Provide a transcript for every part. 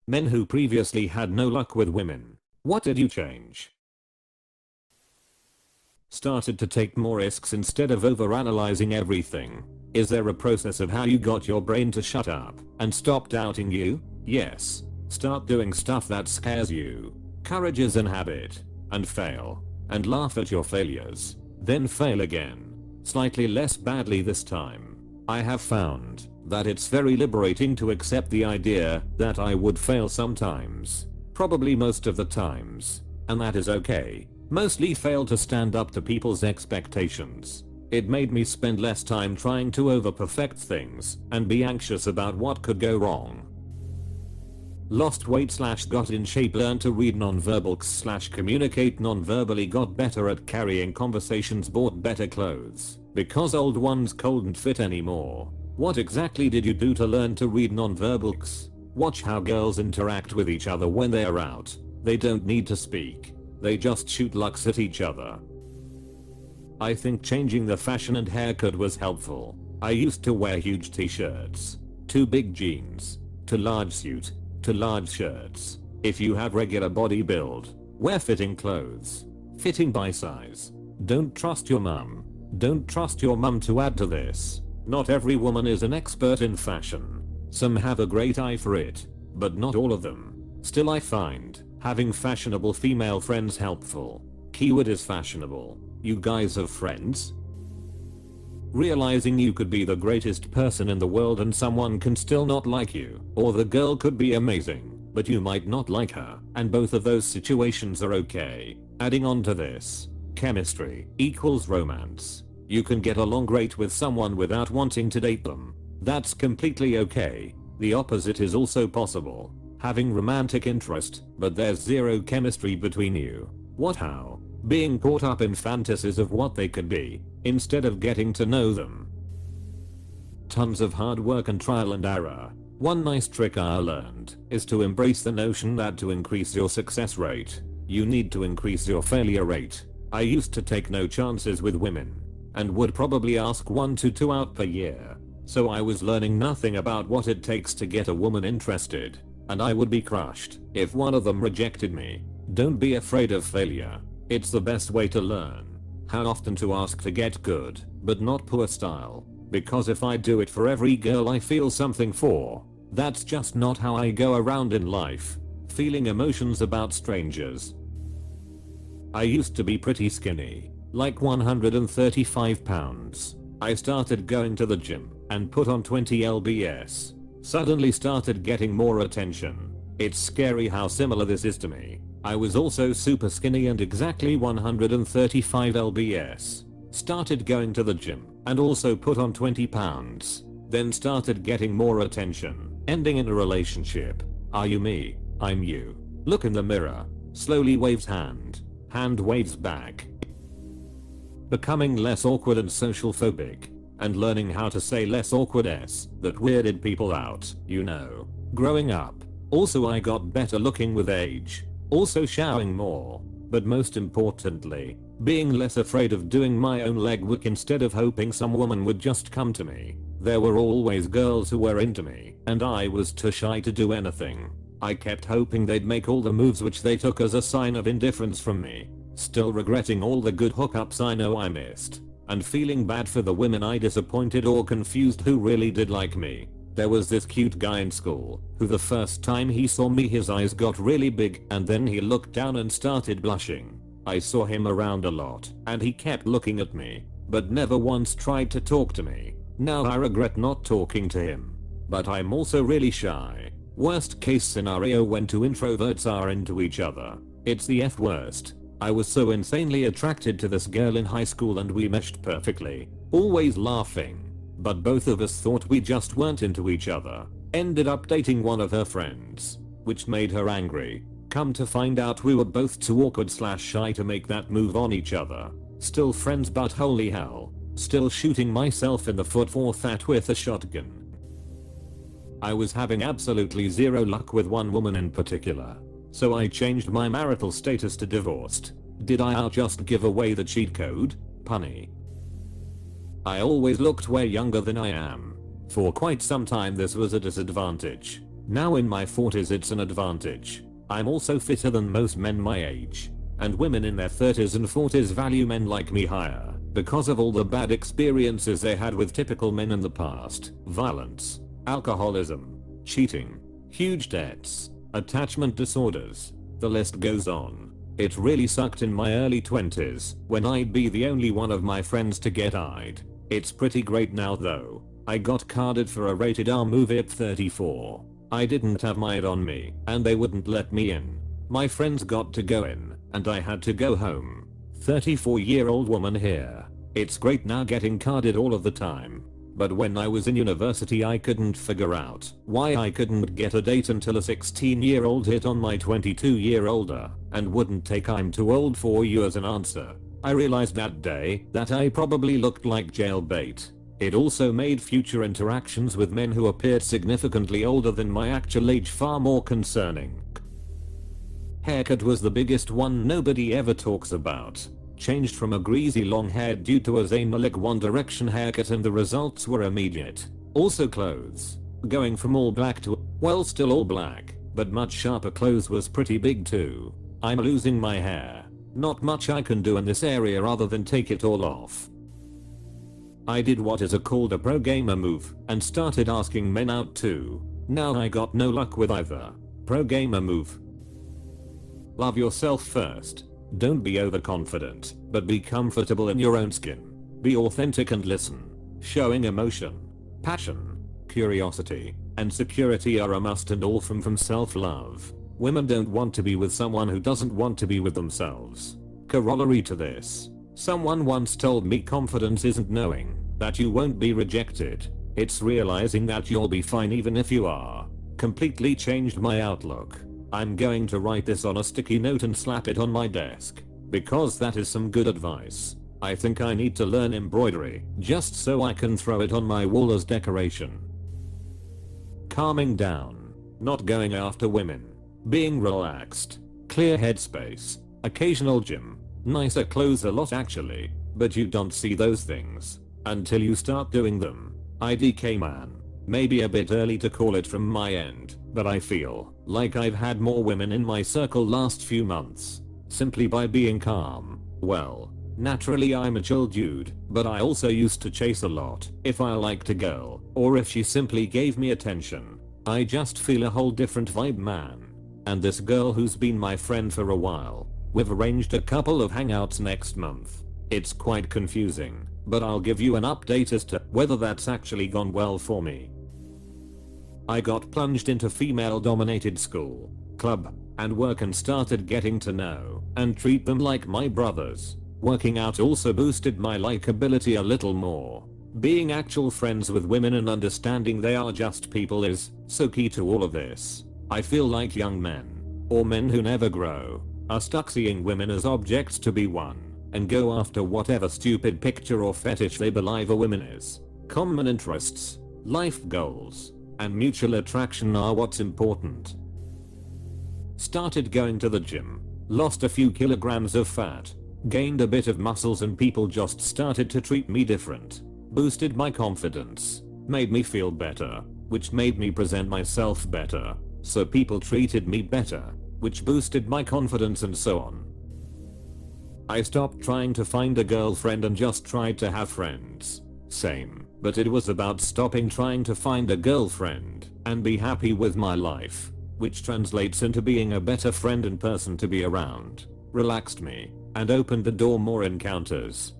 Men who previously had no luck with women. What did you change? Started to take more risks instead of overanalyzing everything. Is there a process of how you got your brain to shut up and stop doubting you? Yes. Start doing stuff that scares you. Courage is an habit. And fail. And laugh at your failures. Then fail again. Slightly less badly this time. I have found that it's very liberating to accept the idea that I would fail sometimes. Probably most of the times. And that is okay. Mostly fail to stand up to people's expectations. It made me spend less time trying to over-perfect things and be anxious about what could go wrong. Lost weight / got in shape, learned to read nonverbal / communicate nonverbally, got better at carrying conversations, bought better clothes because old ones couldn't fit anymore. What exactly did you do to learn to read nonverbals? Watch how girls interact with each other when they are out. They don't need to speak. They just shoot looks at each other. I think changing the fashion and haircut was helpful. I used to wear huge t-shirts, too big jeans, too large suit, too large shirts. If you have regular body build, wear fitting clothes. Fitting by size. Don't trust your mum. Don't trust your mum to add to this. Not every woman is an expert in fashion. Some have a great eye for it, but not all of them. Still, I find having fashionable female friends helpful. Keyword is fashionable. You guys have friends? Realizing you could be the greatest person in the world and someone can still not like you, or the girl could be amazing, but you might not like her, and both of those situations are okay. Adding on to this, chemistry equals romance. You can get along great with someone without wanting to date them. That's completely okay. The opposite is also possible. Having romantic interest, but there's zero chemistry between you. What, how? Being caught up in fantasies of what they could be, instead of getting to know them. Tons of hard work and trial and error. One nice trick I learned is to embrace the notion that to increase your success rate, you need to increase your failure rate. I used to take no chances with women, and would probably ask 1 to 2 out per year. So I was learning nothing about what it takes to get a woman interested, and I would be crushed if one of them rejected me. Don't be afraid of failure. It's the best way to learn how often to ask to get good, but not poor style. Because if I do it for every girl I feel something for, that's just not how I go around in life, feeling emotions about strangers. I used to be pretty skinny, like 135 pounds. I started going to the gym and put on 20 lbs. Suddenly started getting more attention. It's scary how similar this is to me. I was also super skinny and exactly 135 lbs. Started going to the gym and also put on 20 pounds. Then started getting more attention, ending in a relationship. Are you me? I'm you. Look in the mirror. Slowly waves hand. Hand waves back. Becoming less awkward and social phobic. And learning how to say less awkward s that weirded people out, you know. Growing up. Also, I got better looking with age. Also showering more. But most importantly, being less afraid of doing my own legwork instead of hoping some woman would just come to me. There were always girls who were into me, and I was too shy to do anything. I kept hoping they'd make all the moves which they took as a sign of indifference from me. Still regretting all the good hookups I know I missed. And feeling bad for the women I disappointed or confused who really did like me. There was this cute guy in school, who the first time he saw me his eyes got really big and then he looked down and started blushing. I saw him around a lot and he kept looking at me, but never once tried to talk to me. Now I regret not talking to him. But I'm also really shy. Worst case scenario when two introverts are into each other. It's the F worst. I was so insanely attracted to this girl in high school and we meshed perfectly. Always laughing. But both of us thought we just weren't into each other. Ended up dating one of her friends, which made her angry. Come to find out we were both too awkward / shy to make that move on each other. Still friends, but holy hell. Still shooting myself in the foot for that with a shotgun. I was having absolutely zero luck with one woman in particular. So I changed my marital status to divorced. Did I just give away the cheat code? Punny. I always looked way younger than I am. For quite some time this was a disadvantage. Now in my 40s it's an advantage. I'm also fitter than most men my age. And women in their 30s and 40s value men like me higher because of all the bad experiences they had with typical men in the past. Violence, alcoholism, cheating, huge debts, attachment disorders. The list goes on. It really sucked in my early 20s when I'd be the only one of my friends to get eyed. It's pretty great now though. I got carded for a rated R movie at 34. I didn't have my ID on me and they wouldn't let me in. My friends got to go in and I had to go home. 34-year-old woman here. It's great now getting carded all of the time. But when I was in university I couldn't figure out why I couldn't get a date until a 16-year-old hit on my 22-year-older and wouldn't take "I'm too old for you" as an answer. I realized that day that I probably looked like jailbait. It also made future interactions with men who appeared significantly older than my actual age far more concerning. Haircut was the biggest one nobody ever talks about. Changed from a greasy long hair due to a Zayn Malik One Direction haircut and the results were immediate. Also clothes. Going from all black to, well, still all black, but much sharper clothes was pretty big too. I'm losing my hair. Not much I can do in this area other than take it all off. I did what is called a pro gamer move and started asking men out too. Now I got no luck with either. Pro gamer move. Love yourself first. Don't be overconfident, but be comfortable in your own skin. Be authentic and listen. Showing emotion, passion, curiosity, and security are a must and all from self-love. Women don't want to be with someone who doesn't want to be with themselves. Corollary to this. Someone once told me confidence isn't knowing that you won't be rejected. It's realizing that you'll be fine even if you are. Completely changed my outlook. I'm going to write this on a sticky note and slap it on my desk. Because that is some good advice. I think I need to learn embroidery just so I can throw it on my wall as decoration. Calming down. Not going after women. Being relaxed. Clear headspace. Occasional gym. Nicer clothes a lot actually. But you don't see those things until you start doing them. IDK man. Maybe a bit early to call it from my end, but I feel like I've had more women in my circle last few months. Simply by being calm. Well, naturally I'm a chill dude, but I also used to chase a lot if I liked a girl, or if she simply gave me attention. I just feel a whole different vibe man. And this girl who's been my friend for a while, we've arranged a couple of hangouts next month. It's quite confusing, but I'll give you an update as to whether that's actually gone well for me. I got plunged into female-dominated school, club, and work and started getting to know and treat them like my brothers. Working out also boosted my likability a little more. Being actual friends with women and understanding they are just people is so key to all of this. I feel like young men, or men who never grow, are stuck seeing women as objects to be won and go after whatever stupid picture or fetish they believe a woman is. Common interests, life goals, and mutual attraction are what's important. Started going to the gym, lost a few kilograms of fat, gained a bit of muscles and people just started to treat me different. Boosted my confidence, made me feel better, which made me present myself better, so people treated me better, which boosted my confidence and so on. I stopped trying to find a girlfriend and just tried to have friends. Same, but it was about stopping trying to find a girlfriend and be happy with my life, which translates into being a better friend and person to be around. Relaxed me and opened the door more encounters.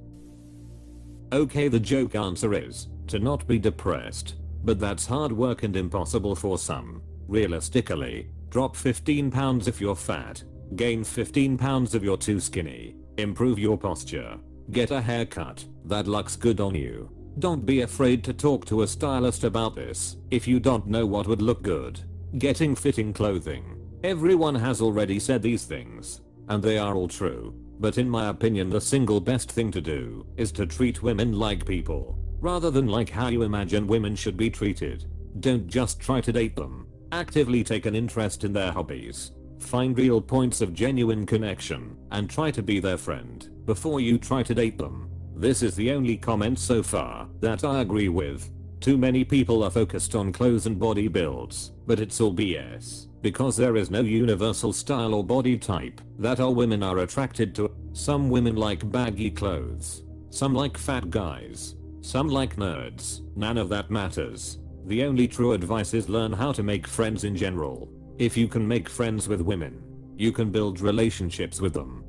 Okay, the joke answer is to not be depressed, but that's hard work and impossible for some. Realistically, drop 15 pounds if you're fat, gain 15 pounds if you're too skinny, improve your posture, get a haircut that looks good on you. Don't be afraid to talk to a stylist about this if you don't know what would look good. Getting fitting clothing. Everyone has already said these things, and they are all true, but in my opinion the single best thing to do is to treat women like people, rather than like how you imagine women should be treated. Don't just try to date them. Actively take an interest in their hobbies. Find real points of genuine connection and try to be their friend before you try to date them. This is the only comment so far that I agree with. Too many people are focused on clothes and body builds, but it's all BS, because there is no universal style or body type that all women are attracted to. Some women like baggy clothes. Some like fat guys. Some like nerds. None of that matters. The only true advice is learn how to make friends in general. If you can make friends with women, you can build relationships with them.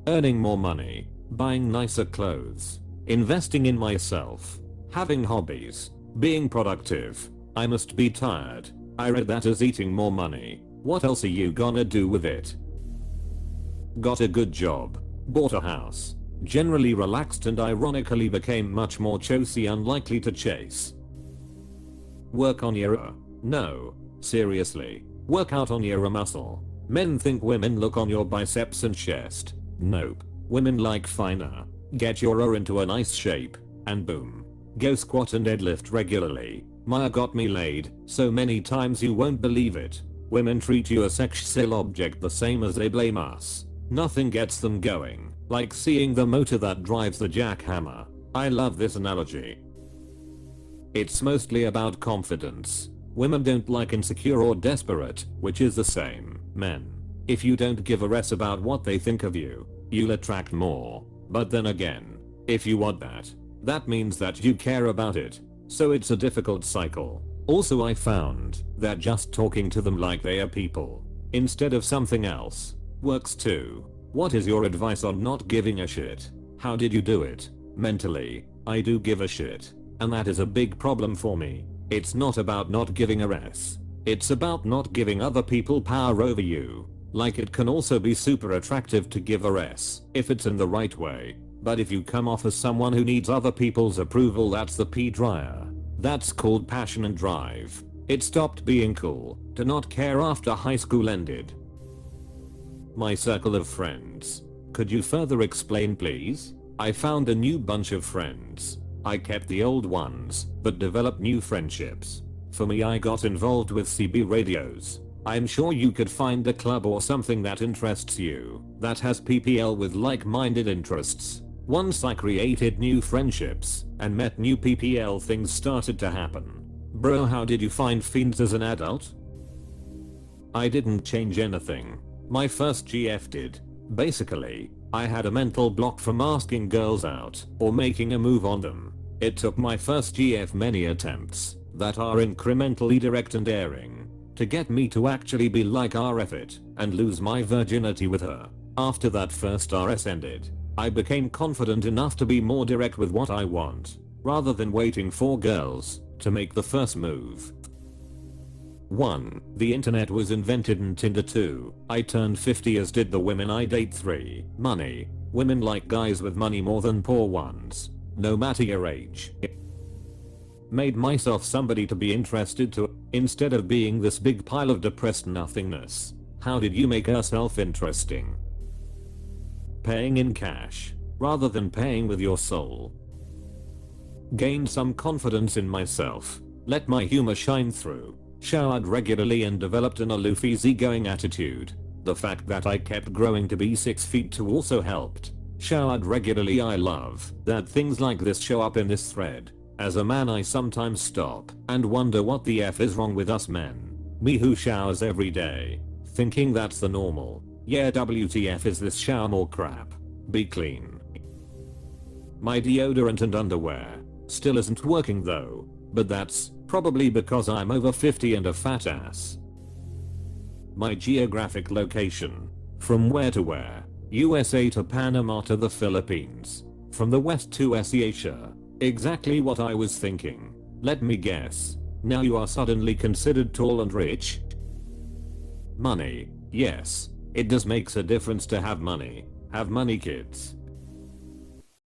Earning more money, buying nicer clothes, investing in myself, having hobbies, being productive. I must be tired. I read that as eating more money. What else are you gonna do with it? Got a good job, bought a house, generally relaxed and ironically became much more chosy, unlikely to chase. Work on your no, seriously, work out on your muscle. Men think women look on your biceps and chest. Nope, women like finer. Get your into a nice shape, and boom. Go squat and deadlift regularly. Maya got me laid so many times you won't believe it. Women treat you as a sexual object the same as they blame us. Nothing gets them going, like seeing the motor that drives the jackhammer. I love this analogy. It's mostly about confidence. Women don't like insecure or desperate, which is the same. Men. If you don't give a s about what they think of you, you'll attract more. But then again, if you want that, that means that you care about it. So it's a difficult cycle. Also, I found that just talking to them like they are people, instead of something else, works too. What is your advice on not giving a shit? How did you do it? Mentally, I do give a shit. And that is a big problem for me. It's not about not giving a s. It's about not giving other people power over you. Like, it can also be super attractive to give a s if it's in the right way. But if you come off as someone who needs other people's approval, that's the pee dryer. That's called passion and drive. It stopped being cool to not care after high school ended. My circle of friends. Could you further explain, please? I found a new bunch of friends. I kept the old ones, but developed new friendships. For me, I got involved with CB radios. I'm sure you could find a club or something that interests you, that has PPL with like-minded interests. Once I created new friendships and met new PPL, things started to happen. Bro, how did you find fiends as an adult? I didn't change anything. My first GF did. Basically, I had a mental block from asking girls out or making a move on them. It took my first GF many attempts that are incrementally direct and daring to get me to actually be like RF it and lose my virginity with her. After that first RS ended, I became confident enough to be more direct with what I want, rather than waiting for girls to make the first move. 1. The internet was invented and Tinder 2. I turned 50 as did the women I date. 3. Money. Women like guys with money more than poor ones, no matter your age. Made myself somebody to be interested to, instead of being this big pile of depressed nothingness. How did you make yourself interesting? Paying in cash, rather than paying with your soul. Gained some confidence in myself, let my humor shine through, showered regularly and developed an aloof easygoing attitude. The fact that I kept growing to be 6 feet 2 also helped. Showered regularly. I love that things like this show up in this thread. As a man, I sometimes stop and wonder what the F is wrong with us men. Me who showers every day, thinking that's the normal. Yeah, WTF is this shower more crap. Be clean. My deodorant and underwear still isn't working though, but that's probably because I'm over 50 and a fat ass. My geographic location. From where to where? USA to Panama to the Philippines. From the west to Asia. Exactly what I was thinking. Let me guess. Now you are suddenly considered tall and rich? Money. Yes. It does makes a difference to have money. Have money, kids.